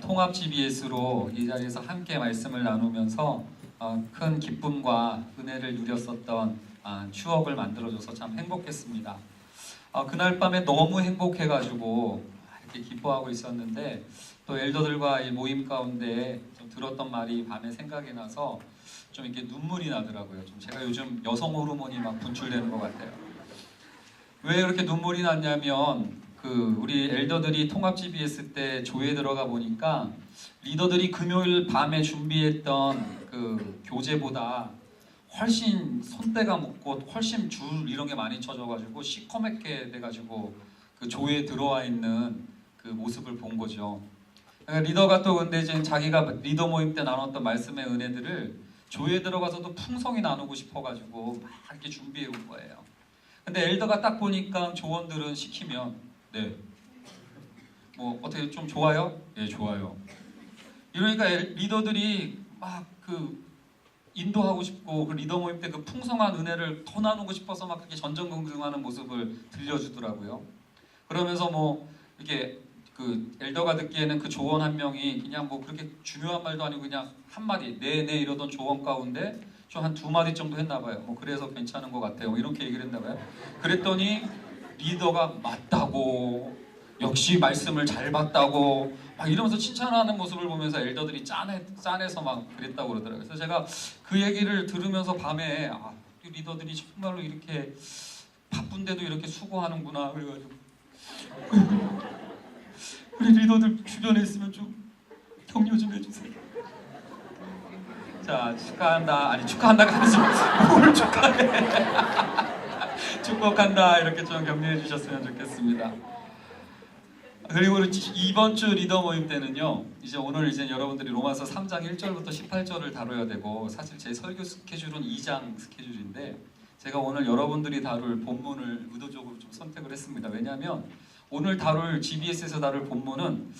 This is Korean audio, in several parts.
통합 GBS로 이 자리에서 함께 말씀을 나누면서 큰 기쁨과 은혜를 누렸었던 추억을 만들어줘서 참 행복했습니다. 그날 밤에 너무 행복해가지고 이렇게 기뻐하고 있었는데 또 엘더들과 이 모임 가운데 좀 들었던 말이 밤에 생각이 나서 좀 이렇게 눈물이 나더라고요. 좀 제가 요즘 여성 호르몬이 막 분출되는 것 같아요. 왜 그렇게 눈물이 났냐면 우리 엘더들이 통합 GBS 때 조에 들어가 보니까 리더들이 금요일 밤에 준비했던 그 교재보다 훨씬 손때가 묻고 훨씬 줄 이런 게 많이 쳐져가지고 시커멓게 돼가지고 그 조에 들어와 있는 그 모습을 본 거죠. 그러니까 리더가 또 근데 이제 자기가 리더 모임 때 나눴던 말씀의 은혜들을 조에 들어가서도 풍성히 나누고 싶어가지고 막 이렇게 준비해 온 거예요. 근데 엘더가 딱 보니까 조원들은 시키면 네. 뭐 어떻게 좀 좋아요? 예, 좋아요. 이러니까 리더들이 막 인도하고 싶고 그 리더 모임 때 그 풍성한 은혜를 더 나누고 싶어서 막 그렇게 전전긍긍하는 모습을 들려주더라고요. 그러면서 뭐 이렇게 엘더가 듣기에는 그 조원 한 명이 그냥 뭐 그렇게 중요한 말도 아니고 그냥 한 마디 네 이러던 조원 가운데 좀 한 두 마디 정도 했나 봐요. 뭐 그래서 괜찮은 것 같아요. 뭐 이렇게 얘기를 했나 봐요. 그랬더니 리더가 맞다고 역시 말씀을 잘 봤다고 막 이러면서 칭찬하는 모습을 보면서 엘더들이 짠해서 막 그랬다고 그러더라고요. 그래서 제가 그 얘기를 들으면서 밤에 이 리더들이 정말로 이렇게 바쁜데도 이렇게 수고하는구나 그래가지고 우리 리더들 주변에 있으면 좀 격려 좀 해주세요. 자, 축하한다가 아니지 뭘 축하해. 축복한다 이렇게 좀 격려해 주셨으면 좋겠습니다. 그리고 이번 주 리더 모임 때는요, 이제 오늘 이제 여러분들이 로마서 3장 1절부터 18절을 다뤄야 되고 사실 제 설교 스케줄은 2장 스케줄인데 제가 오늘 여러분들이 다룰 본문을 의도적으로 좀 선택을 했습니다. 왜냐하면 오늘 다룰 GBS에서 다룰 본문은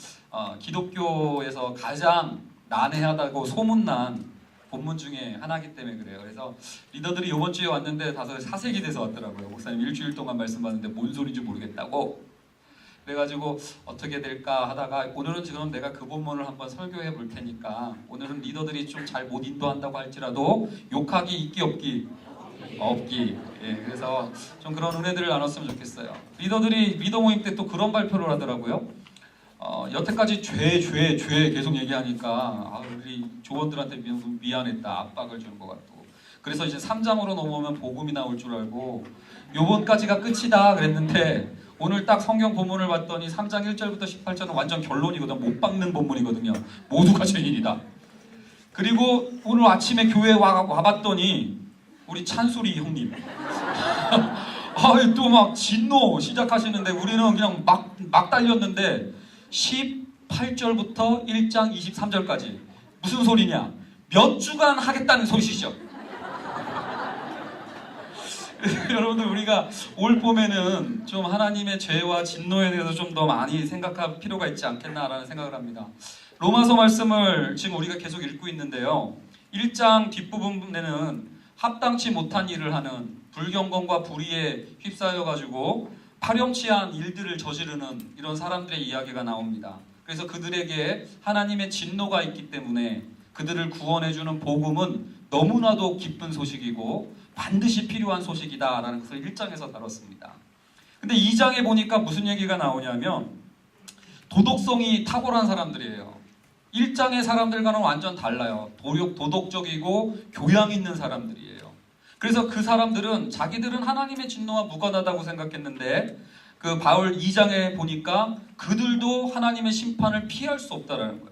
기독교에서 가장 난해하다고 소문난 본문 중에 하나이기 때문에 그래요. 그래서 리더들이 이번 주에 왔는데 다소 사색이 돼서 왔더라고요. 목사님 일주일 동안 말씀 받는데 뭔 소리인지 모르겠다고. 그래가지고 어떻게 될까 하다가 오늘은 지금 내가 그 본문을 한번 설교해 볼 테니까 오늘은 리더들이 좀 잘 못 인도한다고 할지라도 욕하기 있기 없기. 예, 그래서 좀 그런 은혜들을 나눴으면 좋겠어요. 리더들이 리더 모임 때 또 그런 발표를 하더라고요. 여태까지 죄 계속 얘기하니까 우리 조원들한테 미안했다, 압박을 준 것 같고. 그래서 이제 3장으로 넘어오면 복음이 나올 줄 알고 요번까지가 끝이다 그랬는데 오늘 딱 성경 본문을 봤더니 3장 1절부터 18절은 완전 결론이거든. 못 박는 본문이거든요. 모두가 죄인이다. 그리고 오늘 아침에 교회에 와봤더니 우리 찬수리 형님 또 막 진노 시작하시는데 우리는 그냥 막 달렸는데 18절부터 1장 23절까지 무슨 소리냐? 몇 주간 하겠다는 소리시죠? 여러분들 우리가 올 봄에는 좀 하나님의 죄와 진노에 대해서 좀 더 많이 생각할 필요가 있지 않겠나라는 생각을 합니다. 로마서 말씀을 지금 우리가 계속 읽고 있는데요. 1장 뒷부분에는 합당치 못한 일을 하는 불경건과 불의에 휩싸여가지고 파렴치한 일들을 저지르는 이런 사람들의 이야기가 나옵니다. 그래서 그들에게 하나님의 진노가 있기 때문에 그들을 구원해주는 복음은 너무나도 기쁜 소식이고 반드시 필요한 소식이다 라는 것을 1장에서 다뤘습니다. 근데 2장에 보니까 무슨 얘기가 나오냐면 도덕성이 탁월한 사람들이에요. 1장의 사람들과는 완전 달라요. 도덕적이고 교양 있는 사람들이에요. 그래서 그 사람들은 자기들은 하나님의 진노와 무관하다고 생각했는데 그 바울 2장에 보니까 그들도 하나님의 심판을 피할 수 없다라는 거예요.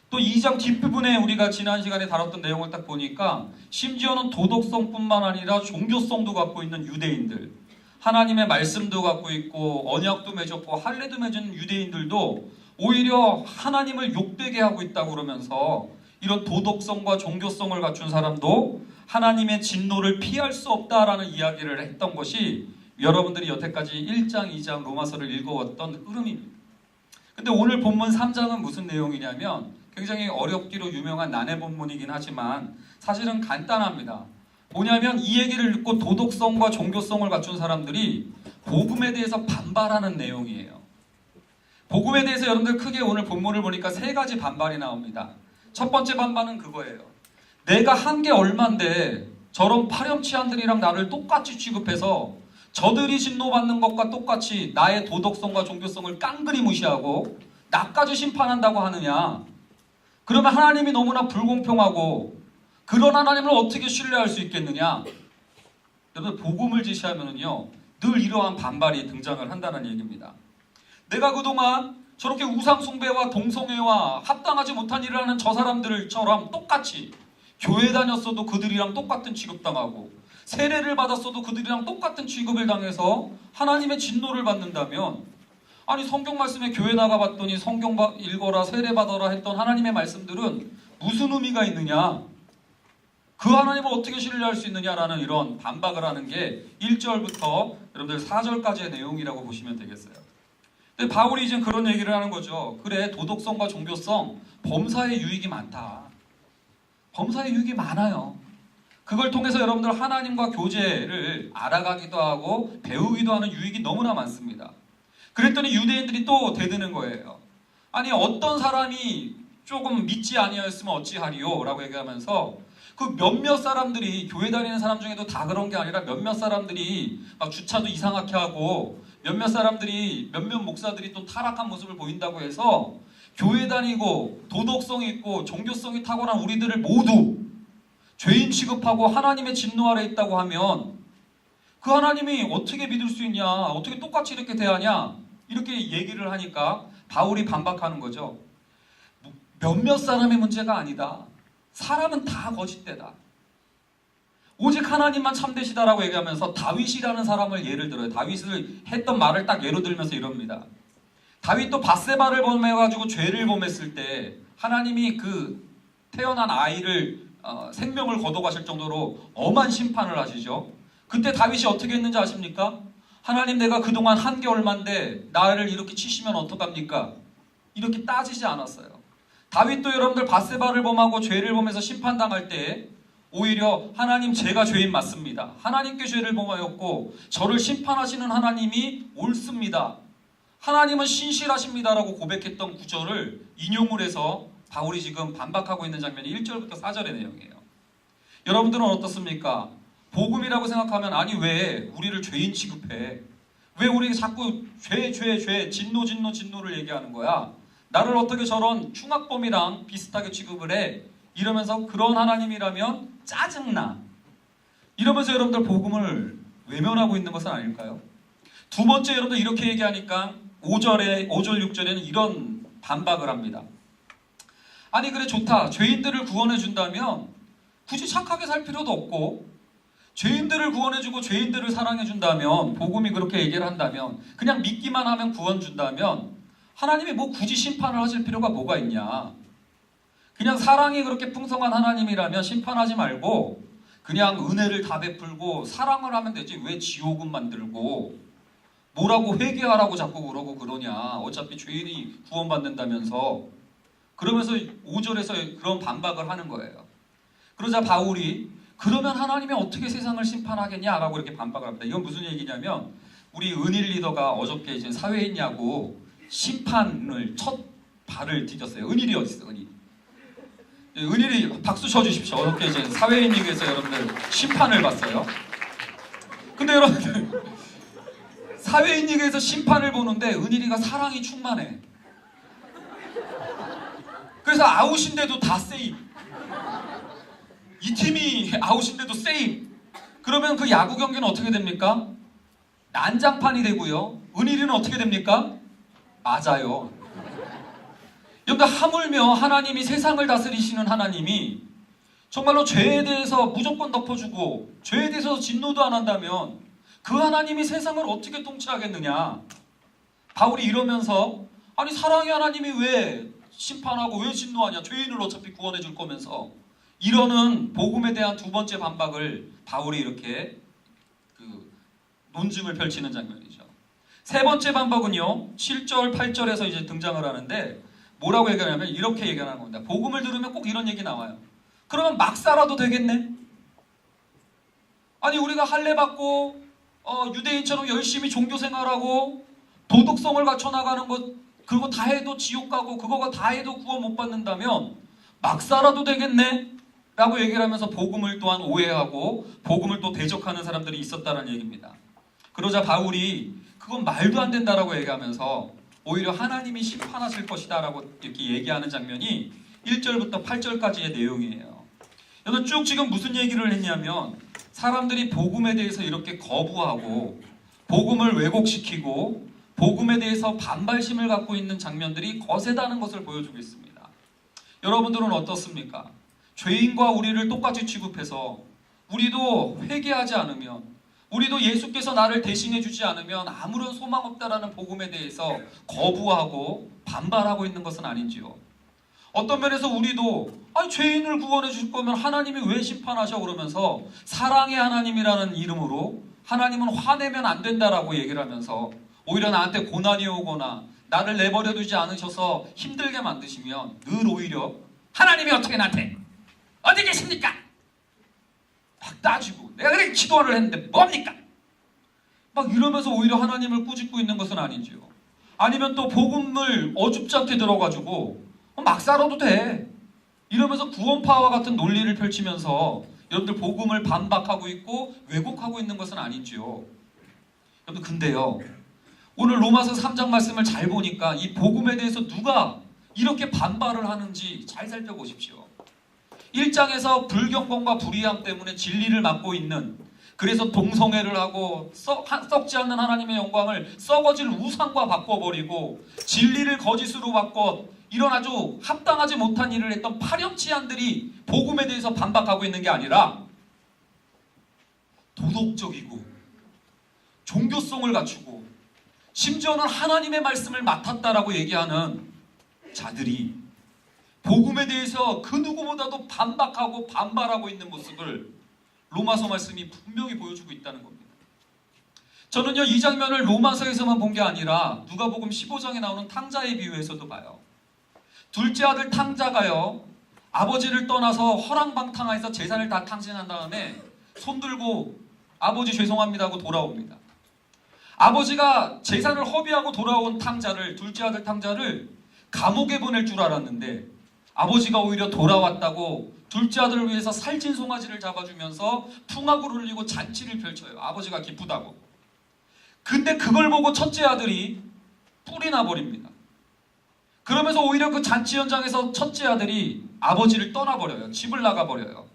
또 2장 뒷부분에 우리가 지난 시간에 다뤘던 내용을 딱 보니까 심지어는 도덕성뿐만 아니라 종교성도 갖고 있는 유대인들, 하나님의 말씀도 갖고 있고 언약도 맺었고 할례도 맺은 유대인들도 오히려 하나님을 욕되게 하고 있다고 그러면서 이런 도덕성과 종교성을 갖춘 사람도 하나님의 진노를 피할 수 없다라는 이야기를 했던 것이 여러분들이 여태까지 1장, 2장 로마서를 읽어왔던 흐름입니다. 근데 오늘 본문 3장은 무슨 내용이냐면 굉장히 어렵기로 유명한 난해 본문이긴 하지만 사실은 간단합니다. 뭐냐면 이 얘기를 듣고 도덕성과 종교성을 갖춘 사람들이 복음에 대해서 반발하는 내용이에요. 복음에 대해서 여러분들 크게 오늘 본문을 보니까 세 가지 반발이 나옵니다. 첫 번째 반발은 그거예요. 내가 한 게 얼만데 저런 파렴치한들이랑 나를 똑같이 취급해서 저들이 진노받는 것과 똑같이 나의 도덕성과 종교성을 깡그리 무시하고 나까지 심판한다고 하느냐. 그러면 하나님이 너무나 불공평하고 그런 하나님을 어떻게 신뢰할 수 있겠느냐. 여러분 복음을 제시하면은요 늘 이러한 반발이 등장을 한다는 얘기입니다. 내가 그동안 저렇게 우상숭배와 동성애와 합당하지 못한 일을 하는 저 사람들처럼 똑같이 교회 다녔어도 그들이랑 똑같은 취급당하고 세례를 받았어도 그들이랑 똑같은 취급을 당해서 하나님의 진노를 받는다면, 아니 성경 말씀에 교회 나가봤더니 성경 읽어라 세례 받아라 했던 하나님의 말씀들은 무슨 의미가 있느냐, 그 하나님을 어떻게 신뢰할 수 있느냐라는 이런 반박을 하는 게 1절부터 여러분들 4절까지의 내용이라고 보시면 되겠어요. 근데 바울이 이제 그런 얘기를 하는 거죠. 그래, 도덕성과 종교성, 범사의 유익이 많다. 범사의 유익이 많아요. 그걸 통해서 여러분들 하나님과 교제를 알아가기도 하고 배우기도 하는 유익이 너무나 많습니다. 그랬더니 유대인들이 또 대드는 거예요. 아니 어떤 사람이 조금 믿지 아니하였으면 어찌하리요? 라고 얘기하면서 그 몇몇 사람들이, 교회 다니는 사람 중에도 다 그런 게 아니라 몇몇 사람들이 막 주차도 이상하게 하고 몇몇 사람들이, 몇몇 목사들이 또 타락한 모습을 보인다고 해서 교회 다니고 도덕성이 있고 종교성이 탁월한 우리들을 모두 죄인 취급하고 하나님의 진노 아래 있다고 하면 그 하나님이 어떻게 믿을 수 있냐, 어떻게 똑같이 이렇게 대하냐, 이렇게 얘기를 하니까 바울이 반박하는 거죠. 몇몇 사람의 문제가 아니다. 사람은 다 거짓되다. 오직 하나님만 참되시다라고 얘기하면서 다윗이라는 사람을 예를 들어요. 다윗을 했던 말을 딱 예로 들면서 이럽니다. 다윗도 밧세바를 범해가지고 죄를 범했을 때 하나님이 그 태어난 아이를 생명을 거둬가실 정도로 엄한 심판을 하시죠. 그때 다윗이 어떻게 했는지 아십니까? 하나님, 내가 그동안 한 게 얼만데 나를 이렇게 치시면 어떡합니까? 이렇게 따지지 않았어요. 다윗도 여러분들 밧세바를 범하고 죄를 범해서 심판당할 때 오히려 하나님, 제가 죄인 맞습니다. 하나님께 죄를 범하였고 저를 심판하시는 하나님이 옳습니다. 하나님은 신실하십니다라고 고백했던 구절을 인용을 해서 바울이 지금 반박하고 있는 장면이 1절부터 4절의 내용이에요. 여러분들은 어떻습니까? 복음이라고 생각하면 아니 왜 우리를 죄인 취급해? 왜 우리 자꾸 죄 진노를 얘기하는 거야? 나를 어떻게 저런 흉악범이랑 비슷하게 취급을 해? 이러면서 그런 하나님이라면 짜증나. 이러면서 여러분들 복음을 외면하고 있는 것은 아닐까요? 두 번째, 여러분들 이렇게 얘기하니까 5절 6절에는 이런 반박을 합니다. 아니 그래 좋다. 죄인들을 구원해 준다면 굳이 착하게 살 필요도 없고, 죄인들을 구원해주고 죄인들을 사랑해준다면, 복음이 그렇게 얘기를 한다면, 그냥 믿기만 하면 구원 준다면 하나님이 뭐 굳이 심판을 하실 필요가 뭐가 있냐. 그냥 사랑이 그렇게 풍성한 하나님이라면 심판하지 말고 그냥 은혜를 다 베풀고 사랑을 하면 되지 왜 지옥은 만들고 뭐라고 회개하라고 자꾸 그러고 그러냐. 어차피 죄인이 구원받는다면서. 그러면서 5절에서 그런 반박을 하는 거예요. 그러자 바울이 그러면 하나님이 어떻게 세상을 심판하겠냐라고 이렇게 반박을 합니다. 이건 무슨 얘기냐면 우리 은일 리더가 어저께 이제 사회인야구 심판을 첫 발을 디뎠어요. 은일이 어디 있어? 은일이 박수 쳐주십시오. 어저께 이제 사회인 리그에서 여러분들 심판을 봤어요. 근데 여러분들 사회인 리그에서 심판을 보는데 은일이가 사랑이 충만해. 그래서 아웃인데도 다 세이브. 이 팀이 아웃인데도 세이브. 그러면 그 야구 경기는 어떻게 됩니까? 난장판이 되고요. 은일이는 어떻게 됩니까? 맞아요. 여러분들 하물며 하나님이 세상을 다스리시는 하나님이 정말로 죄에 대해서 무조건 덮어주고 죄에 대해서 진노도 안 한다면 그 하나님이 세상을 어떻게 통치하겠느냐. 바울이 이러면서 아니 사랑의 하나님이 왜 심판하고 왜 진노하냐. 죄인을 어차피 구원해 줄 거면서. 이러는 복음에 대한 두 번째 반박을 바울이 이렇게 논증을 펼치는 장면이죠. 세 번째 반박은요. 7절 8절에서 이제 등장을 하는데 뭐라고 얘기하냐면 이렇게 얘기하는 겁니다. 복음을 들으면 꼭 이런 얘기 나와요. 그러면 막 살아도 되겠네? 아니 우리가 할례 받고 유대인처럼 열심히 종교 생활하고 도덕성을 갖춰 나가는 것 그리고 다 해도 지옥 가고 그거가 다 해도 구원 못 받는다면 막 살아도 되겠네? 라고 얘기를 하면서 복음을 또한 오해하고 복음을 또 대적하는 사람들이 있었다는 얘기입니다. 그러자 바울이 그건 말도 안 된다라고 얘기하면서 오히려 하나님이 심판하실 것이다 라고 이렇게 얘기하는 장면이 1절부터 8절까지의 내용이에요. 여러분 쭉 지금 무슨 얘기를 했냐면 사람들이 복음에 대해서 이렇게 거부하고 복음을 왜곡시키고 복음에 대해서 반발심을 갖고 있는 장면들이 거세다는 것을 보여주고 있습니다. 여러분들은 어떻습니까? 죄인과 우리를 똑같이 취급해서 우리도 회개하지 않으면, 우리도 예수께서 나를 대신해 주지 않으면 아무런 소망 없다라는 복음에 대해서 거부하고 반발하고 있는 것은 아닌지요. 어떤 면에서 우리도 죄인을 구원해 줄 거면 하나님이 왜 심판하셔 그러면서 사랑의 하나님이라는 이름으로 하나님은 화내면 안 된다라고 얘기를 하면서 오히려 나한테 고난이 오거나 나를 내버려 두지 않으셔서 힘들게 만드시면 늘 오히려 하나님이 어떻게 나한테 어디 계십니까? 막 따지고 내가 그래 기도를 했는데 뭡니까? 막 이러면서 오히려 하나님을 꾸짖고 있는 것은 아닌지요. 아니면 또 복음을 어줍지 않게 들어가지고 막 살아도 돼 이러면서 구원파와 같은 논리를 펼치면서 여러분들 복음을 반박하고 있고 왜곡하고 있는 것은 아닌지요. 여러분 근데요 오늘 로마서 3장 말씀을 잘 보니까 이 복음에 대해서 누가 이렇게 반발을 하는지 잘 살펴보십시오. 1장에서 불경건과 불의함 때문에 진리를 막고 있는, 그래서 동성애를 하고 썩지 않는 하나님의 영광을 썩어질 우상과 바꿔버리고 진리를 거짓으로 바꿔 이런 아주 합당하지 못한 일을 했던 파렴치한들이 복음에 대해서 반박하고 있는 게 아니라 도덕적이고 종교성을 갖추고 심지어는 하나님의 말씀을 맡았다라고 얘기하는 자들이 복음에 대해서 그 누구보다도 반박하고 반발하고 있는 모습을 로마서 말씀이 분명히 보여주고 있다는 겁니다. 저는요 이 장면을 로마서에서만 본 게 아니라 누가복음 15장에 나오는 탕자의 비유에서도 봐요. 둘째 아들 탕자가요 아버지를 떠나서 허랑방탕하여서 재산을 다 탕진한 다음에 손들고 아버지 죄송합니다 하고 돌아옵니다. 아버지가 재산을 허비하고 돌아온 탕자를, 둘째 아들 탕자를 감옥에 보낼 줄 알았는데 아버지가 오히려 돌아왔다고 둘째 아들을 위해서 살찐 송아지를 잡아주면서 풍악을 흘리고 잔치를 펼쳐요. 아버지가 기쁘다고. 근데 그걸 보고 첫째 아들이 뿔이 나버립니다. 그러면서 오히려 그 잔치 현장에서 첫째 아들이 아버지를 떠나버려요. 집을 나가버려요.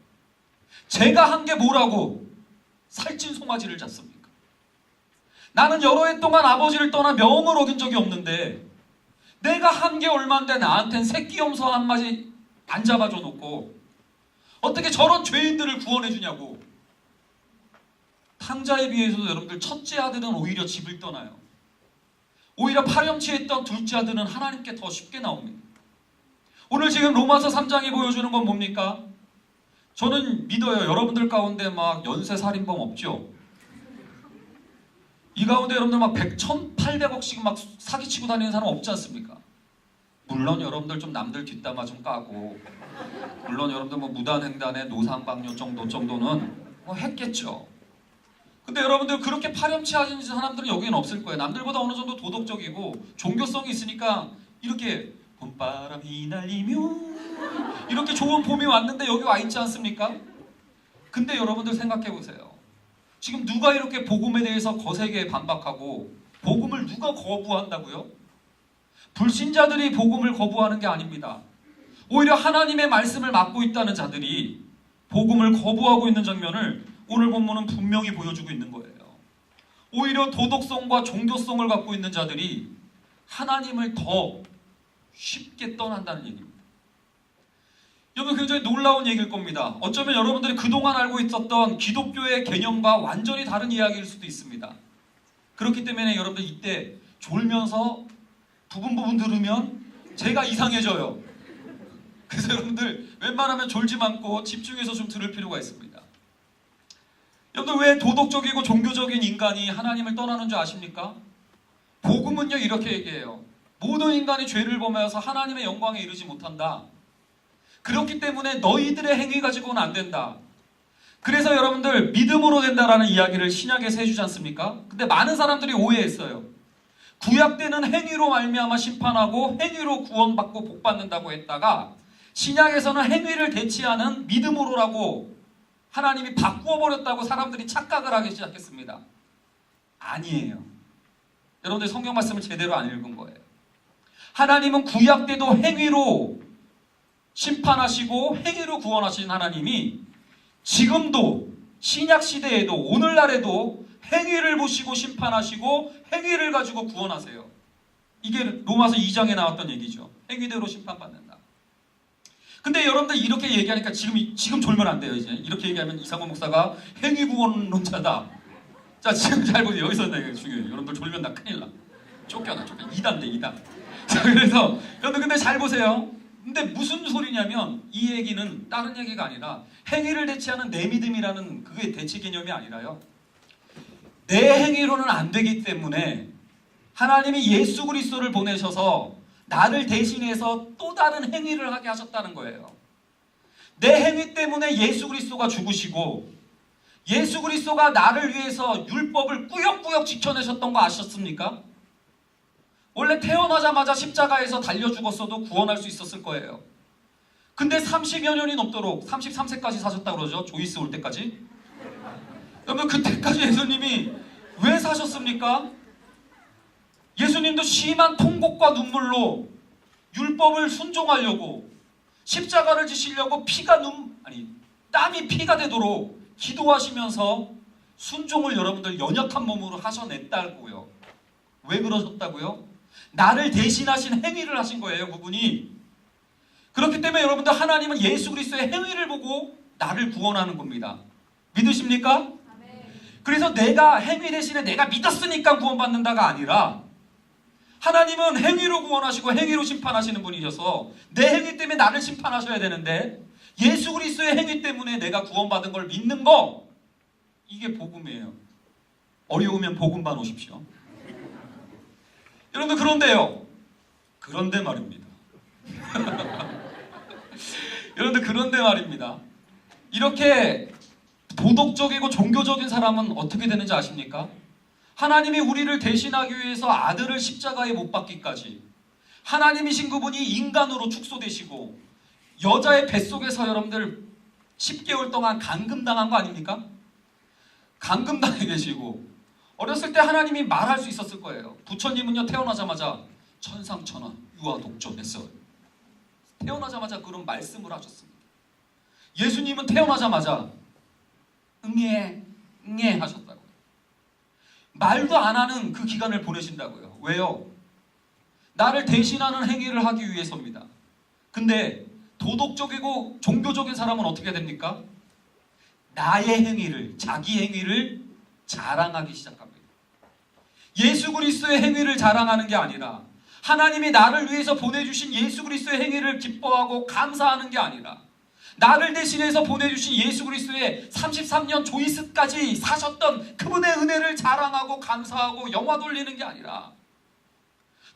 제가 한 게 뭐라고 살찐 송아지를 잡습니까? 나는 여러 해 동안 아버지를 떠나 명을 어긴 적이 없는데 내가 한 게 얼만데 나한텐 새끼 염소 한 마리 안 잡아줘 놓고 어떻게 저런 죄인들을 구원해 주냐고. 탕자에 비해서도 여러분들 첫째 아들은 오히려 집을 떠나요. 오히려 파렴치했던 둘째 아들은 하나님께 더 쉽게 나옵니다. 오늘 지금 로마서 3장이 보여주는 건 뭡니까? 저는 믿어요. 여러분들 가운데 막 연쇄살인범 없죠? 이 가운데 여러분들 막 100, 1,800억씩 막 사기치고 다니는 사람 없지 않습니까? 물론 여러분들 좀 남들 뒷담화 좀 까고 물론 여러분들 뭐 무단횡단에 노상방뇨 정도는 뭐 했겠죠. 근데 여러분들 그렇게 파렴치하신 사람들은 여기는 없을 거예요. 남들보다 어느 정도 도덕적이고 종교성이 있으니까 이렇게 봄바람이 날리며 이렇게 좋은 봄이 왔는데 여기 와 있지 않습니까? 근데 여러분들 생각해 보세요. 지금 누가 이렇게 복음에 대해서 거세게 반박하고 복음을 누가 거부한다고요? 불신자들이 복음을 거부하는 게 아닙니다. 오히려 하나님의 말씀을 맡고 있다는 자들이 복음을 거부하고 있는 장면을 오늘 본문은 분명히 보여주고 있는 거예요. 오히려 도덕성과 종교성을 갖고 있는 자들이 하나님을 더 쉽게 떠난다는 얘기입니다. 여러분 굉장히 놀라운 얘기일 겁니다. 어쩌면 여러분들이 그동안 알고 있었던 기독교의 개념과 완전히 다른 이야기일 수도 있습니다. 그렇기 때문에 여러분들 이때 졸면서 부분 들으면 제가 이상해져요. 그래서 여러분들 웬만하면 졸지 않고 집중해서 좀 들을 필요가 있습니다. 여러분들 왜 도덕적이고 종교적인 인간이 하나님을 떠나는 줄 아십니까? 복음은요 이렇게 얘기해요. 모든 인간이 죄를 범하여서 하나님의 영광에 이르지 못한다. 그렇기 때문에 너희들의 행위 가지고는 안 된다. 그래서 여러분들 믿음으로 된다라는 이야기를 신약에서 해주지 않습니까? 근데 많은 사람들이 오해했어요. 구약 때는 행위로 말미암아 심판하고 행위로 구원받고 복받는다고 했다가 신약에서는 행위를 대체하는 믿음으로라고 하나님이 바꾸어 버렸다고 사람들이 착각을 하기 시작했습니다. 아니에요. 여러분들 성경 말씀을 제대로 안 읽은 거예요. 하나님은 구약 때도 행위로 심판하시고 행위로 구원하신 하나님이 지금도 신약 시대에도 오늘날에도 행위를 보시고 심판하시고 행위를 가지고 구원하세요. 이게 로마서 2장에 나왔던 얘기죠. 행위대로 심판받는다. 근데 여러분들 이렇게 얘기하니까 지금 졸면 안 돼요. 이제 이렇게 얘기하면 이상호 목사가 행위 구원론자다. 자, 지금 잘 보세요. 여기서 내가 중요해요. 여러분들 졸면 나 큰일 나. 쫓겨나. 2단대 2단. 자, 그래서 여러분들 근데 잘 보세요. 근데 무슨 소리냐면 이 얘기는 다른 얘기가 아니라 행위를 대체하는 내 믿음이라는 그게 대체 개념이 아니라요. 내 행위로는 안 되기 때문에 하나님이 예수 그리스도를 보내셔서 나를 대신해서 또 다른 행위를 하게 하셨다는 거예요. 내 행위 때문에 예수 그리스도가 죽으시고 예수 그리스도가 나를 위해서 율법을 꾸역꾸역 지켜내셨던 거 아셨습니까? 원래 태어나자마자 십자가에서 달려 죽었어도 구원할 수 있었을 거예요. 근데 30여 년이 넘도록 33세까지 사셨다고 그러죠. 조이스 올 때까지. 그러면 그때까지 예수님이 왜 사셨습니까? 예수님도 심한 통곡과 눈물로 율법을 순종하려고 십자가를 지시려고 땀이 피가 되도록 기도하시면서 순종을 여러분들 연약한 몸으로 하셔냈다고요. 왜 그러셨다고요? 나를 대신하신 행위를 하신 거예요, 그분이. 그렇기 때문에 여러분들 하나님은 예수 그리스도의 행위를 보고 나를 구원하는 겁니다. 믿으십니까? 그래서 내가 행위 대신에 내가 믿었으니까 구원받는다가 아니라 하나님은 행위로 구원하시고 행위로 심판하시는 분이셔서 내 행위 때문에 나를 심판하셔야 되는데 예수 그리스도의 행위 때문에 내가 구원받은 걸 믿는 거, 이게 복음이에요. 어려우면 복음만 오십시오. 여러분들 그런데 말입니다. 여러분들 그런데 말입니다. 이렇게 도덕적이고 종교적인 사람은 어떻게 되는지 아십니까? 하나님이 우리를 대신하기 위해서 아들을 십자가에 못 박기까지 하나님이신 그분이 인간으로 축소되시고 여자의 뱃속에서 여러분들 10개월 동안 감금당한 거 아닙니까? 감금당해 계시고 어렸을 때 하나님이 말할 수 있었을 거예요. 부처님은요 태어나자마자 천상천하 유아 독존 했어요. 태어나자마자 그런 말씀을 하셨습니다. 예수님은 태어나자마자 응애 하셨다고요. 말도 안 하는 그 기간을 보내신다고요. 왜요? 나를 대신하는 행위를 하기 위해서입니다. 근데 도덕적이고 종교적인 사람은 어떻게 됩니까? 나의 행위를, 자기 행위를 자랑하기 시작합니다. 예수 그리스도의 행위를 자랑하는 게 아니라 하나님이 나를 위해서 보내주신 예수 그리스도의 행위를 기뻐하고 감사하는 게 아니라 나를 대신해서 보내주신 예수 그리스도의 33년 조이스까지 사셨던 그분의 은혜를 자랑하고 감사하고 영화 돌리는 게 아니라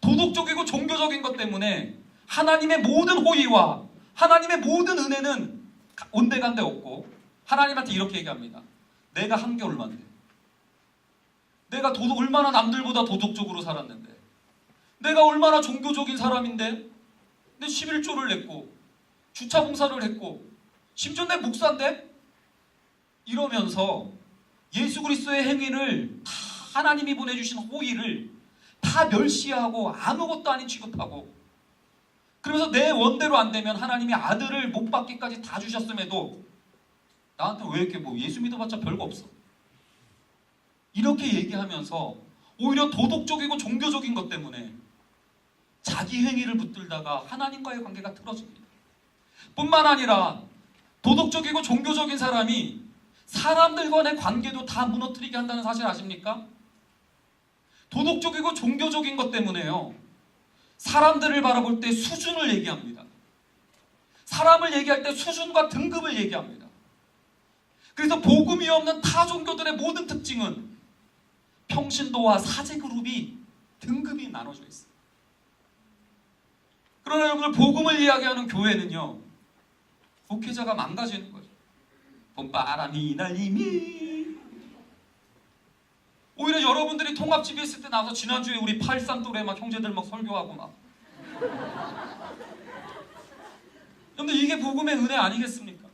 도덕적이고 종교적인 것 때문에 하나님의 모든 호의와 하나님의 모든 은혜는 온데간데 없고 하나님한테 이렇게 얘기합니다. 내가 한 게 얼만데, 내가 얼마나 남들보다 도덕적으로 살았는데, 내가 얼마나 종교적인 사람인데 내 11조를 냈고 주차 봉사를 했고 심지어 내 목사인데, 이러면서 예수 그리스도의 행위를 다 하나님이 보내주신 호의를 다 멸시하고 아무것도 아닌 취급하고, 그러면서 내 원대로 안 되면 하나님이 아들을 못 받기까지 다 주셨음에도 나한테 왜 이렇게 예수 믿어봤자 별거 없어, 이렇게 얘기하면서 오히려 도덕적이고 종교적인 것 때문에 자기 행위를 붙들다가 하나님과의 관계가 틀어집니다. 뿐만 아니라 도덕적이고 종교적인 사람이 사람들과의 관계도 다 무너뜨리게 한다는 사실 아십니까? 도덕적이고 종교적인 것 때문에요, 사람들을 바라볼 때 수준을 얘기합니다. 사람을 얘기할 때 수준과 등급을 얘기합니다. 그래서 복음이 없는 타 종교들의 모든 특징은 평신도와 사제그룹이 등급이 나눠져 있어요. 그러나 여러분들 복음을 이야기하는 교회는요, 목회자가 망가지는 거죠. 봄바람이 날리니 오히려 여러분들이 통합집회 있을 때 나와서 지난주에 우리 83 또래 막 형제들 막 설교하고 막. 여러분들 이게 복음의 은혜 아니겠습니까?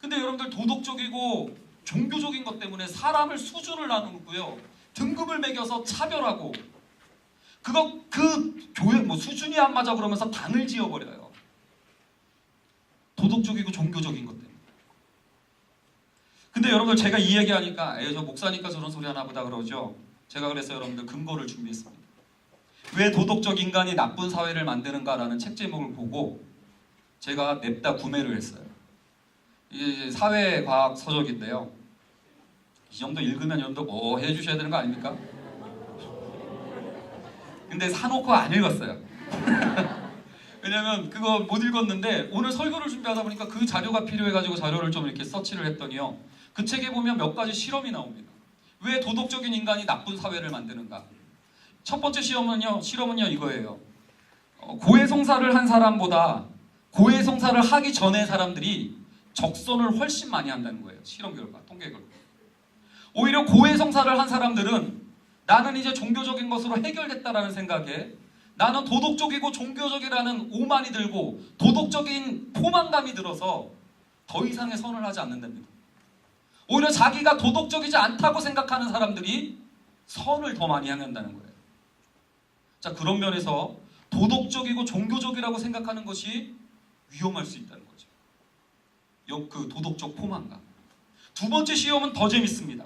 근데 여러분들 도덕적이고 종교적인 것 때문에 사람을 수준을 나누고요, 등급을 매겨서 차별하고, 그 교회 뭐 수준이 안 맞아 그러면서 당을 지어버려요. 도덕적이고 종교적인 것 때문에. 근데 여러분들 제가 이 얘기하니까 저 목사니까 저런 소리 하나 보다 그러죠. 제가 그래서 여러분들 근거를 준비했습니다. 왜 도덕적 인간이 나쁜 사회를 만드는가라는 책 제목을 보고 제가 냅다 구매를 했어요. 이게 사회과학 서적인데요. 이 정도 읽으면 여러분들 뭐 해주셔야 되는 거 아닙니까? 근데 사놓고 안 읽었어요. 왜냐면 그거 못 읽었는데 오늘 설교를 준비하다 보니까 그 자료가 필요해가지고 자료를 좀 이렇게 서치를 했더니요, 그 책에 보면 몇 가지 실험이 나옵니다. 왜 도덕적인 인간이 나쁜 사회를 만드는가? 첫 번째 실험은요 이거예요. 고해성사를 한 사람보다 고해성사를 하기 전에 사람들이 적선을 훨씬 많이 한다는 거예요. 실험 결과, 통계 결과. 오히려 고해성사를 한 사람들은 나는 이제 종교적인 것으로 해결됐다라는 생각에, 나는 도덕적이고 종교적이라는 오만이 들고 도덕적인 포만감이 들어서 더 이상의 선을 하지 않는답니다. 오히려 자기가 도덕적이지 않다고 생각하는 사람들이 선을 더 많이 행한다는 거예요. 자, 그런 면에서 도덕적이고 종교적이라고 생각하는 것이 위험할 수 있다는 거죠. 그 도덕적 포만감. 두 번째 시험은 더 재밌습니다.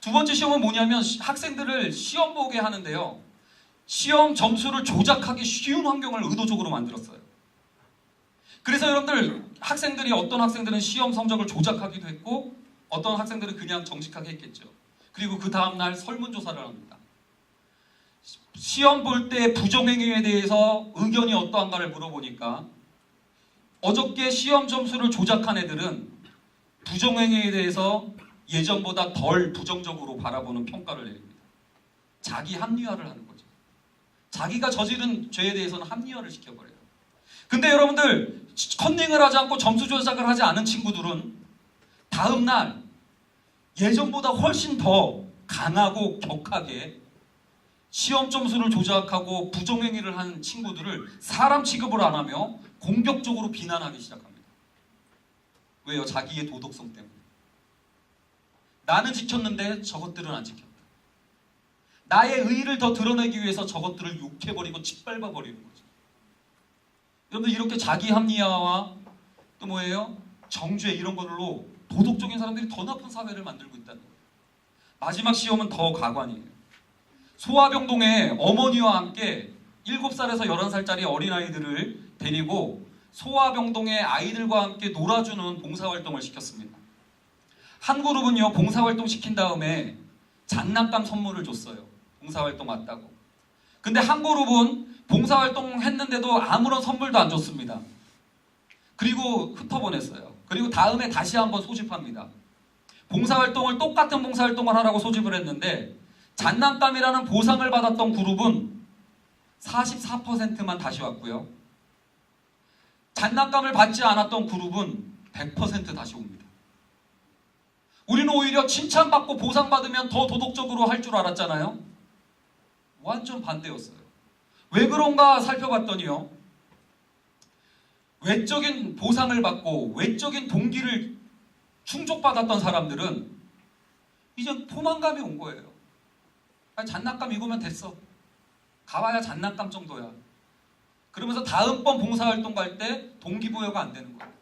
두 번째 시험은 뭐냐면 학생들을 시험 보게 하는데요, 시험 점수를 조작하기 쉬운 환경을 의도적으로 만들었어요. 그래서 여러분들 학생들이, 어떤 학생들은 시험 성적을 조작하기도 했고 어떤 학생들은 그냥 정직하게 했겠죠. 그리고 그 다음날 설문조사를 합니다. 시험 볼 때 부정행위에 대해서 의견이 어떠한가를 물어보니까 어저께 시험 점수를 조작한 애들은 부정행위에 대해서 예전보다 덜 부정적으로 바라보는 평가를 내립니다. 자기 합리화를 하는 거죠. 자기가 저지른 죄에 대해서는 합리화를 시켜버려요. 근데 여러분들 컨닝을 하지 않고 점수 조작을 하지 않은 친구들은 다음날 예전보다 훨씬 더 강하고 격하게 시험 점수를 조작하고 부정행위를 한 친구들을 사람 취급을 안 하며 공격적으로 비난하기 시작합니다. 왜요? 자기의 도덕성 때문에. 나는 지켰는데 저것들은 안 지켰다. 나의 의의를 더 드러내기 위해서 저것들을 욕해버리고 짓밟아버리는 거죠. 여러분들 이렇게 자기 합리화와 또 뭐예요? 정죄 이런 걸로 도덕적인 사람들이 더 나쁜 사회를 만들고 있다는 거예요. 마지막 시험은 더 가관이에요. 소화병동에 어머니와 함께 7살에서 11살짜리 어린아이들을 데리고 소화병동의 아이들과 함께 놀아주는 봉사활동을 시켰습니다. 한 그룹은요, 봉사활동 시킨 다음에 장난감 선물을 줬어요. 봉사활동 왔다고. 근데 한 그룹은 봉사활동 했는데도 아무런 선물도 안 줬습니다. 그리고 흩어보냈어요. 그리고 다음에 다시 한번 소집합니다. 봉사활동을, 똑같은 봉사활동을 하라고 소집을 했는데 장난감이라는 보상을 받았던 그룹은 44%만 다시 왔고요, 장난감을 받지 않았던 그룹은 100% 다시 옵니다. 우리는 오히려 칭찬받고 보상받으면 더 도덕적으로 할 줄 알았잖아요. 완전 반대였어요. 왜 그런가 살펴봤더니요, 외적인 보상을 받고 외적인 동기를 충족받았던 사람들은 이제 포만감이 온 거예요. 장난감 이거면 됐어. 가봐야 장난감 정도야. 그러면서 다음번 봉사활동 갈 때 동기부여가 안 되는 거예요.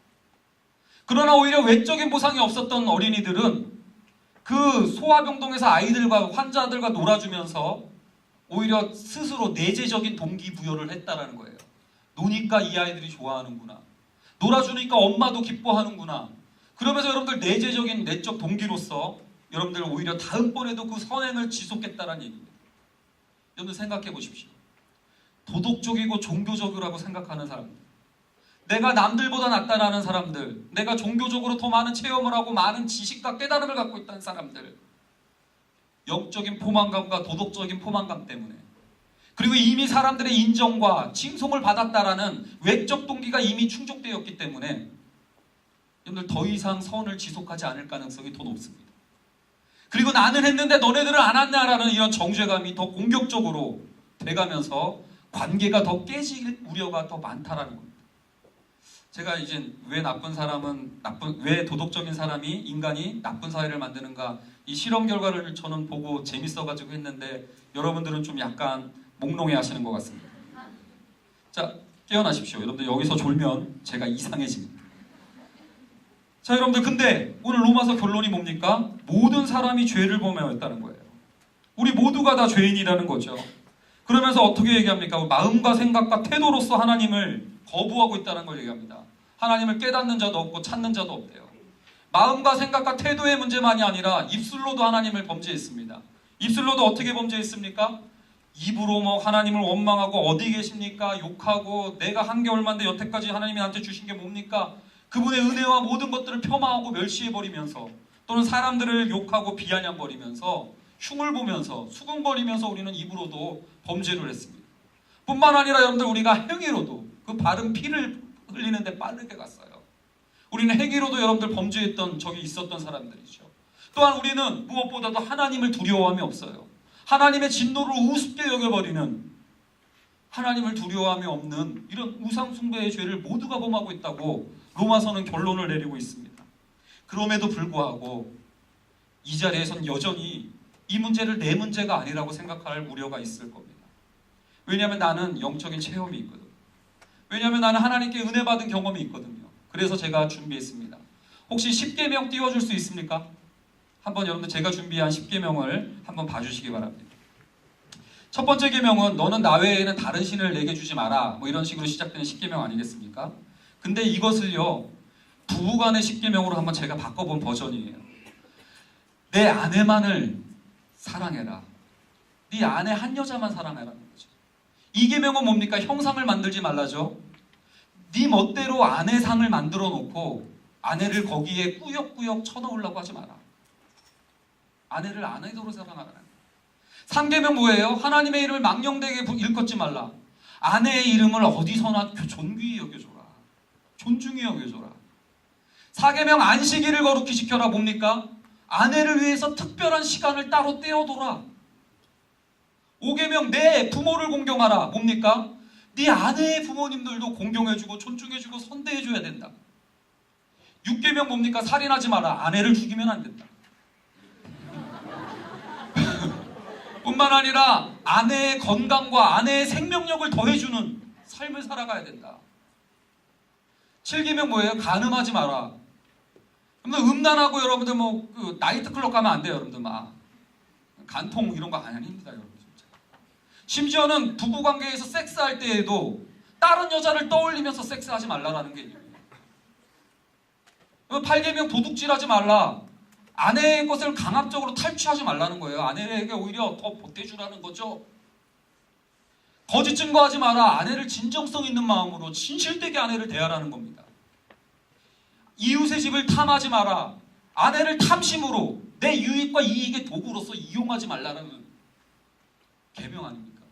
그러나 오히려 외적인 보상이 없었던 어린이들은 그 소아병동에서 아이들과 환자들과 놀아주면서 오히려 스스로 내재적인 동기부여를 했다라는 거예요. 노니까 이 아이들이 좋아하는구나. 놀아주니까 엄마도 기뻐하는구나. 그러면서 여러분들 내재적인 내적 동기로서 여러분들 오히려 다음번에도 그 선행을 지속했다라는 얘기입니다. 여러분들 생각해 보십시오. 도덕적이고 종교적이라고 생각하는 사람들, 내가 남들보다 낫다라는 사람들, 내가 종교적으로 더 많은 체험을 하고 많은 지식과 깨달음을 갖고 있다는 사람들, 영적인 포만감과 도덕적인 포만감 때문에, 그리고 이미 사람들의 인정과 칭송을 받았다라는 외적 동기가 이미 충족되었기 때문에 여러분들 더 이상 선을 지속하지 않을 가능성이 더 높습니다. 그리고 나는 했는데 너네들은 안 했냐라는 이런 정죄감이 더 공격적으로 돼가면서 관계가 더 깨질 우려가 더 많다라는 겁니다. 제가 이제 왜 도덕적인 사람이 인간이 나쁜 사회를 만드는가, 이 실험 결과를 저는 보고 재밌어가지고 했는데 여러분들은 좀 약간 몽롱해 하시는 것 같습니다. 자, 깨어나십시오. 여러분들 여기서 졸면 제가 이상해집니다. 자, 여러분들 근데 오늘 로마서 결론이 뭡니까? 모든 사람이 죄를 범하였다는 거예요. 우리 모두가 다 죄인이라는 거죠. 그러면서 어떻게 얘기합니까? 마음과 생각과 태도로서 하나님을 거부하고 있다는 걸 얘기합니다. 하나님을 깨닫는 자도 없고 찾는 자도 없대요. 마음과 생각과 태도의 문제만이 아니라 입술로도 하나님을 범죄했습니다. 입술로도 어떻게 범죄했습니까? 입으로 하나님을 원망하고 어디 계십니까? 욕하고 내가 한겨울만데 여태까지 하나님이 나한테 주신 게 뭡니까? 그분의 은혜와 모든 것들을 폄하하고 멸시해버리면서 또는 사람들을 욕하고 비아냥거리면서 흉을 보면서 수군거리면서 우리는 입으로도 범죄를 했습니다. 뿐만 아니라 여러분들 우리가 행위로도 그 바른 피를 흘리는데 빠르게 갔어요. 우리는 행위로도 여러분들 범죄했던 적이 있었던 사람들이죠. 또한 우리는 무엇보다도 하나님을 두려워함이 없어요. 하나님의 진노를 우습게 여겨버리는, 하나님을 두려워함이 없는 이런 우상숭배의 죄를 모두가 범하고 있다고 로마서는 결론을 내리고 있습니다. 그럼에도 불구하고 이 자리에선 여전히 이 문제를 내 문제가 아니라고 생각할 우려가 있을 겁니다. 왜냐하면 나는 영적인 체험이 있거든요. 왜냐하면 나는 하나님께 은혜 받은 경험이 있거든요. 그래서 제가 준비했습니다. 혹시 10계명 띄워줄 수 있습니까? 한번 여러분들 제가 준비한 10계명을 한번 봐주시기 바랍니다. 첫 번째 계명은 너는 나 외에는 다른 신을 내게 주지 마라, 뭐 이런 식으로 시작되는 10계명 아니겠습니까? 근데 이것을요 부부간의 10계명으로 한번 제가 바꿔본 버전이에요. 내 아내만을 사랑해라. 네 아내 한 여자만 사랑해라는 거죠. 이 계명은 뭡니까? 형상을 만들지 말라죠. 네 멋대로 아내 상을 만들어 놓고 아내를 거기에 꾸역꾸역 쳐넣으려고 하지 마라. 아내를 아내대로 사랑하라. 3계명 뭐예요? 하나님의 이름을 망령되게 일컫지 말라. 아내의 이름을 어디서나 존귀히 여겨줘라. 존중히 여겨줘라. 4계명 안식일을 거룩히 지켜라. 뭡니까? 아내를 위해서 특별한 시간을 따로 떼어둬라. 5계명 내 부모를 공경하라. 뭡니까? 네 아내의 부모님들도 공경해주고 존중해주고 선대해줘야 된다. 6계명 뭡니까? 살인하지 마라. 아내를 죽이면 안 된다. 뿐만 아니라 아내의 건강과 아내의 생명력을 더해주는 삶을 살아가야 된다. 7계명 뭐예요? 간음하지 마라. 음란하고 여러분들 그 나이트클럽 가면 안 돼요. 여러분들 막 간통 이런 거 아닙니다. 여러분 진짜. 심지어는 부부관계에서 섹스할 때에도 다른 여자를 떠올리면서 섹스하지 말라라는 게 있어요. 8계명 도둑질하지 말라. 아내의 것을 강압적으로 탈취하지 말라는 거예요. 아내에게 오히려 더 보태주라는 거죠. 거짓 증거하지 마라. 아내를 진정성 있는 마음으로 진실되게 아내를 대하라는 겁니다. 이웃의 집을 탐하지 마라. 아내를 탐심으로 내 유익과 이익의 도구로서 이용하지 말라는 계명 아닙니까?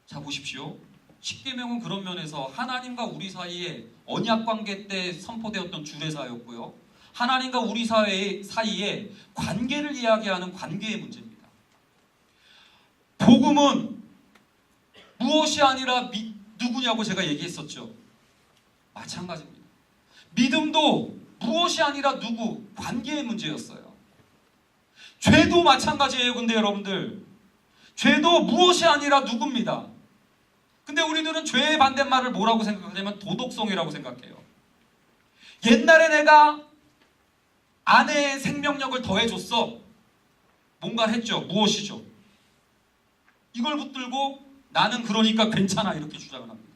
자 보십시오. 10계명은 그런 면에서 하나님과 우리 사이에 언약관계 때 선포되었던 주례사였고요. 하나님과 우리 사이에 관계를 이야기하는 관계의 문제입니다. 복음은 무엇이 아니라 누구냐고 제가 얘기했었죠. 마찬가지입니다. 믿음도 무엇이 아니라 누구, 관계의 문제였어요. 죄도 마찬가지예요. 근데 여러분들 죄도 무엇이 아니라 누구입니다. 근데 우리들은 죄의 반대말을 뭐라고 생각하냐면 도덕성이라고 생각해요. 옛날에 내가 아내의 생명력을 더해줬어. 뭔가를 했죠. 무엇이죠? 이걸 붙들고 나는 그러니까 괜찮아 이렇게 주장을 합니다.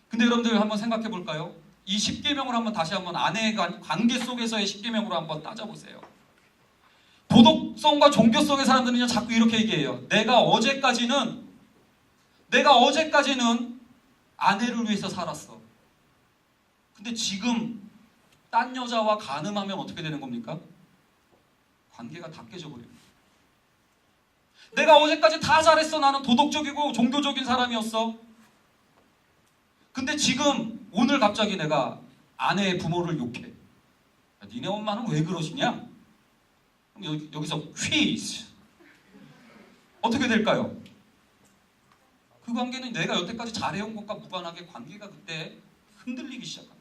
근데 여러분들 한번 생각해 볼까요? 이 10계명을 한번 다시 한번 아내의 관계 속에서의 10계명으로 한번 따져보세요. 도덕성과 종교성의 사람들은요 자꾸 이렇게 얘기해요. 내가 어제까지는 아내를 위해서 살았어. 근데 지금 딴 여자와 간음하면 어떻게 되는 겁니까? 관계가 다 깨져버립니다. 내가 어제까지 다 잘했어. 나는 도덕적이고 종교적인 사람이었어. 근데 지금 오늘 갑자기 내가 아내의 부모를 욕해. 야, 니네 엄마는 왜 그러시냐? 여기서 퀴즈 어떻게 될까요? 그 관계는 내가 여태까지 잘해온 것과 무관하게 관계가 그때 흔들리기 시작합니다.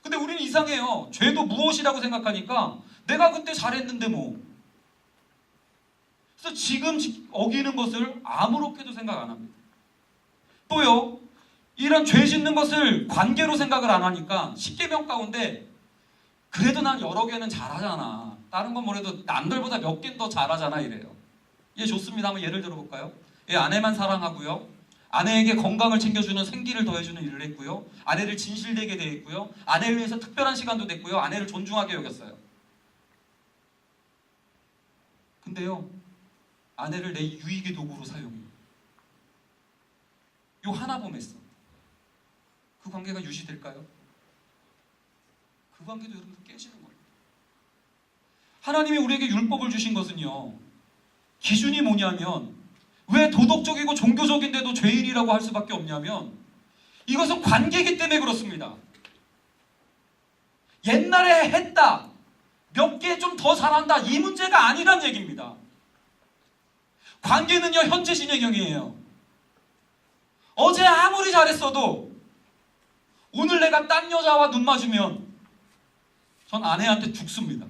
근데 우리는 이상해요. 죄도 무엇이라고 생각하니까 내가 그때 잘했는데 뭐. 그래서 지금 어기는 것을 아무렇게도 생각 안 합니다. 또요, 이런 죄 짓는 것을 관계로 생각을 안 하니까 10계명 가운데 그래도 난 여러 개는 잘하잖아. 다른 건 뭐래도 남들보다 몇 개는 더 잘하잖아 이래요. 예, 좋습니다. 한번 예를 들어볼까요? 예, 아내만 사랑하고요. 아내에게 건강을 챙겨주는 생기를 더해주는 일을 했고요. 아내를 진실되게 대했고요. 아내를 위해서 특별한 시간도 냈고요. 아내를 존중하게 여겼어요. 근데요, 아내를 내 유익의 도구로 사용해요. 요 하나 범했어. 그 관계가 유지될까요? 그 관계도 여러분들 깨지는 거예요. 하나님이 우리에게 율법을 주신 것은요, 기준이 뭐냐면 왜 도덕적이고 종교적인데도 죄인이라고 할 수밖에 없냐면 이것은 관계이기 때문에 그렇습니다. 옛날에 했다, 몇 개 좀 더 잘한다, 이 문제가 아니란 얘기입니다. 관계는요, 현재 진행형이에요. 어제 아무리 잘했어도 오늘 내가 딴 여자와 눈 맞으면 전 아내한테 죽습니다.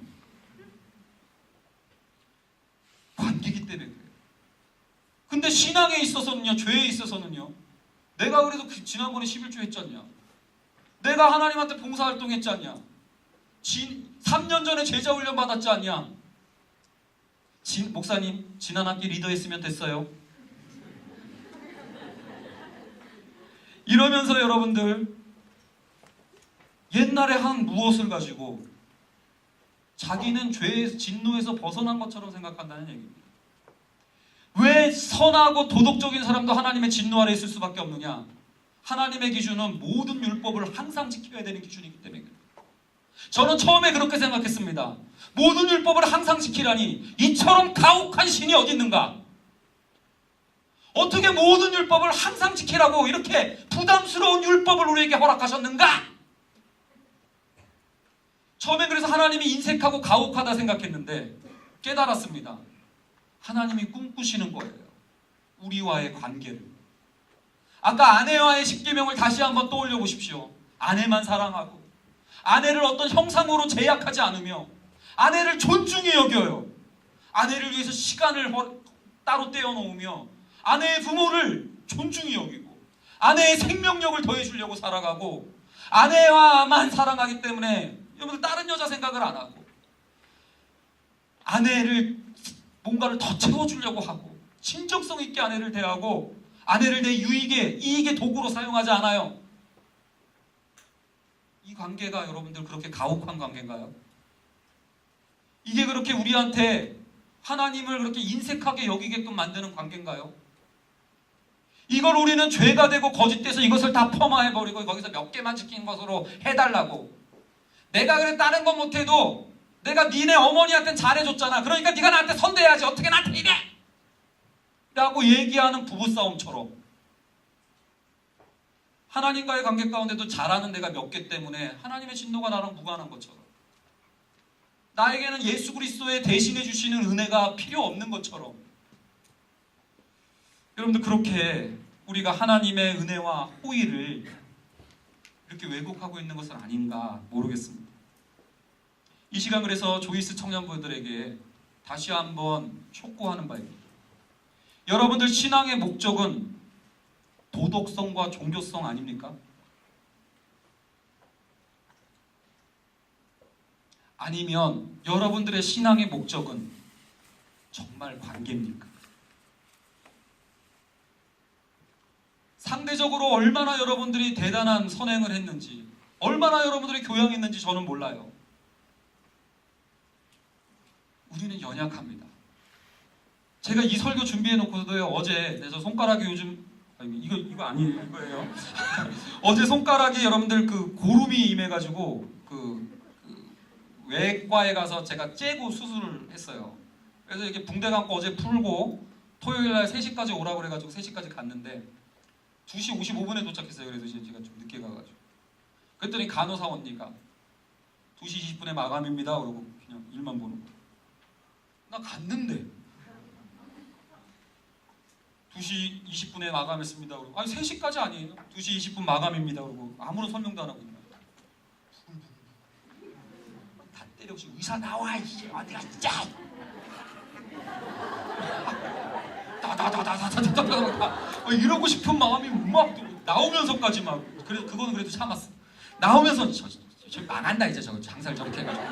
관계이기 때문에 그래요. 근데 신앙에 있어서는요, 죄에 있어서는요, 내가 그래도 지난번에 11조 했지 않냐? 내가 하나님한테 봉사활동 했지 않냐? 3년 전에 제자 훈련 받았지 않냐? 목사님, 지난 학기 리더 했으면 됐어요. 이러면서 여러분들 옛날에 한 무엇을 가지고 자기는 죄의 진노에서 벗어난 것처럼 생각한다는 얘기입니다. 왜 선하고 도덕적인 사람도 하나님의 진노 아래 있을 수밖에 없느냐? 하나님의 기준은 모든 율법을 항상 지켜야 되는 기준이기 때문에 그래요. 저는 처음에 그렇게 생각했습니다. 모든 율법을 항상 지키라니 이처럼 가혹한 신이 어디 있는가? 어떻게 모든 율법을 항상 지키라고 이렇게 부담스러운 율법을 우리에게 허락하셨는가? 처음엔 그래서 하나님이 인색하고 가혹하다 생각했는데 깨달았습니다. 하나님이 꿈꾸시는 거예요. 우리와의 관계를. 아까 아내와의 10계명을 다시 한번 떠올려 보십시오. 아내만 사랑하고 아내를 어떤 형상으로 제약하지 않으며 아내를 존중히 여겨요. 아내를 위해서 시간을 따로 떼어놓으며 아내의 부모를 존중히 여기고 아내의 생명력을 더해주려고 살아가고 아내와만 사랑하기 때문에 여러분들 다른 여자 생각을 안 하고 아내를 뭔가를 더 채워주려고 하고 친정성 있게 아내를 대하고 아내를 내 유익의 이익의 도구로 사용하지 않아요. 이 관계가 여러분들 그렇게 가혹한 관계인가요? 이게 그렇게 우리한테 하나님을 그렇게 인색하게 여기게끔 만드는 관계인가요? 이걸 우리는 죄가 되고 거짓돼서 이것을 다 폄하해버리고 거기서 몇 개만 지킨 것으로 해달라고. 내가 그래 다른 건 못해도 내가 니네 어머니한테는 잘해줬잖아. 그러니까 네가 나한테 선대해야지. 어떻게 나한테 이래? 라고 얘기하는 부부싸움처럼 하나님과의 관계 가운데도 잘하는 내가 몇 개 때문에 하나님의 진노가 나랑 무관한 것처럼 나에게는 예수 그리스도의 대신해 주시는 은혜가 필요 없는 것처럼 여러분들 그렇게 우리가 하나님의 은혜와 호의를 이렇게 왜곡하고 있는 것은 아닌가 모르겠습니다. 이 시간 그래서 조이스 청년부들에게 다시 한번 촉구하는 바입니다. 여러분들 신앙의 목적은 도덕성과 종교성 아닙니까? 아니면 여러분들의 신앙의 목적은 정말 관계입니까? 상대적으로 얼마나 여러분들이 대단한 선행을 했는지, 얼마나 여러분들이 교양했는지 저는 몰라요. 우리는 연약합니다. 제가 이 설교 준비해 놓고서도요, 어제 저 손가락이 요즘 이거 아니에요, 이거예요. 어제 손가락이 여러분들 그 고름이 임해가지고 그 외과에 가서 제가 째고 수술을 했어요. 그래서 이렇게 붕대 감고 어제 풀고 토요일날 3시까지 오라고 그래가지고 3시까지 갔는데 2시 55분에 도착했어요. 그래서 제가 좀 늦게 가가지고 그랬더니 간호사 언니가 2시 20분에 마감입니다. 그러고 그냥 일만 보는 거예요. 나 갔는데 2시 20분에 마감했습니다. 그러고 아니 3시까지 아니에요. 2시 20분 마감입니다. 그러고 아무런 설명도 안 하고 있는 거예요. 다 때려없이 의사 나와 이제 어디가 진짜 다다다다다다다다 이러고 싶은 마음이 막 나오면서까지 막 그래도 그거는 그래도 참았어. 나오면서 저 망한다 이제 저거 장사를 저렇게 해가지고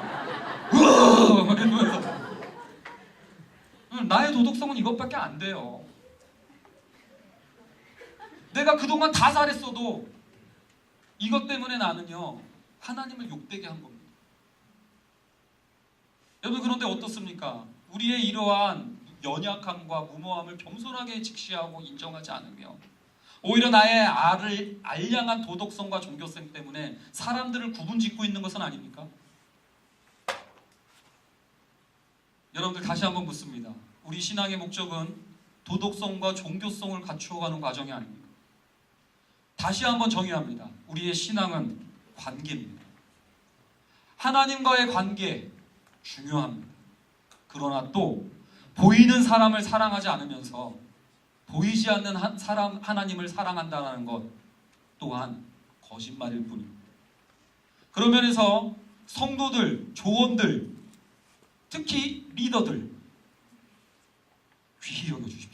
으아 막 이러면서 나의 도덕성은 이것밖에 안 돼요. 내가 그동안 다 잘했어도 이것 때문에 나는요 하나님을 욕되게 한 겁니다. 여러분 그런데 어떻습니까? 우리의 이러한 연약함과 무모함을 겸손하게 직시하고 인정하지 않으며 오히려 나의 알량한 도덕성과 종교성 때문에 사람들을 구분짓고 있는 것은 아닙니까? 여러분들 다시 한번 묻습니다. 우리 신앙의 목적은 도덕성과 종교성을 갖추어가는 과정이 아닙니까? 다시 한번 정의합니다. 우리의 신앙은 관계입니다. 하나님과의 관계 중요합니다. 그러나 또 보이는 사람을 사랑하지 않으면서 보이지 않는 하나님을 사랑한다는 것 또한 거짓말일 뿐입니다. 그런 면에서 성도들, 조원들, 특히 리더들 귀히 여겨주십시오.